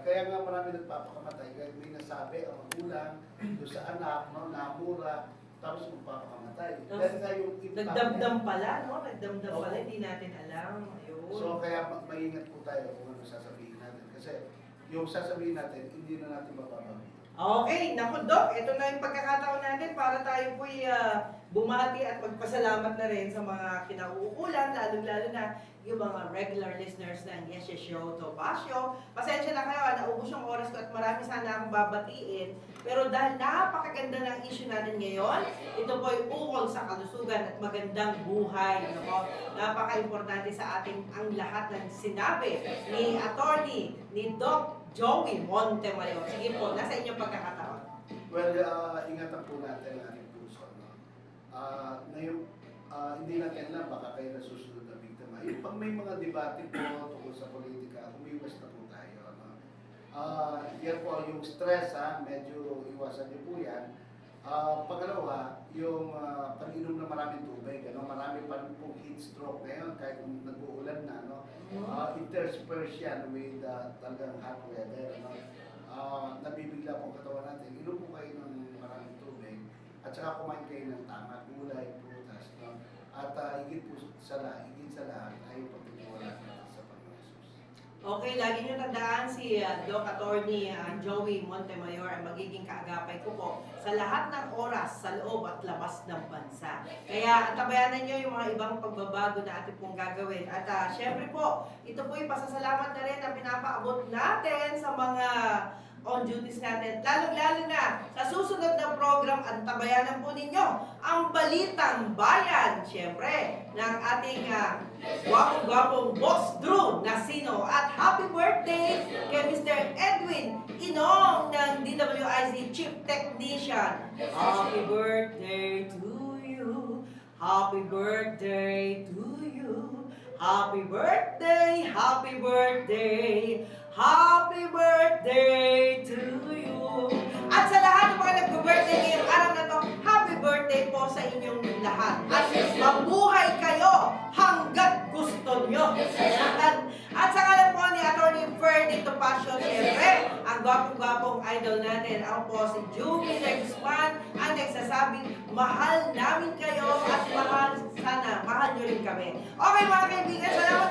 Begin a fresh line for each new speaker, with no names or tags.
Kaya nga marami nagpapakamatay. Kaya may nasabi ang magulang, doon sa anak, no, namura, tapos magpapakamatay. Dahil nga yung impact
Nagdamdam pala, no? Nagdamdam pala, hindi natin alam. Ayun.
So kaya maingat po tayo kung ano sasabihin natin. Kasi yung sasabihin natin, hindi na natin mababawi.
Okay, naku Dok, ito na yung pagkakataon natin para tayo po'y bumati at magpasalamat na rin sa mga kinauukulan, lalong-lalo na yung mga regular listeners ng Yes Yes Show, Topacio. Pasensya na kayo, naubos yung oras ko at marami sana akong babatiin. Pero dahil napakaganda ng issue natin ngayon, ito po'y ukol sa kalusugan at magandang buhay. No? Napaka-importante sa ating ang lahat ng sinabi ni Attorney, ni Doc Joey Montemayor. Sige po, nasa inyong pagkakataon.
Well, ingatan po natin ang ating puso. No? Ngayon, hindi natin alam, baka kayo na susunod na biktima. Yung pag may mga debate po tungkol sa politika, umiwas na po tayo. No? Yan po, yung stress, medyo iwasan niyo po yan. Pangalawa, yung pag-inom na maraming tubig, marami pa rin pong heat stroke ngayon kahit kung nag-uulan na. No? Intersperse yan with talagang hot weather. No? Nabibigla pong katawan natin. Inom po kayo ng maraming tubig at saka kumain kayo ng tama, gulay, prutas. No? At higit sa lahat ay pagtitiwala natin sa Panginoon Jesus.
Okay, lagi niyo tandaan si Doc Attorney Joey Montemayor ay magiging kaagapay ko po sa lahat ng oras sa loob at labas ng bansa. Kaya antabayanan niyo yung mga ibang pagbabago na ating pong gagawin. At syempre po, ito po yung pasasalamat na rin na pinapaabot natin sa mga on duties natin. Lalo-lalo na sa susunod na program, antabayanan po ninyo ang Balitang Bayan. Siyempre, ng ating gwapong-gwapong Boss Drew Nasino. At happy birthday kay Mr. Edwin Inong ng DWIC Chief Technician. Happy birthday to you. Happy birthday to you. Happy birthday, happy birthday, happy birthday to you. At sa lahat ng mga nag-birthday ngayong araw na to, happy birthday po sa inyong lahat. At mabuhay kayo hanggat gusto nyo. At sa kalan po ni Attorney Ferdy Topacio, siyempre, ang gwapong-gwapong idol natin, ako po si Jumi Guzman, ang nagsasabing, mahal namin kayo at mahal nyo rin kami. Okay mga kaibigan, salamat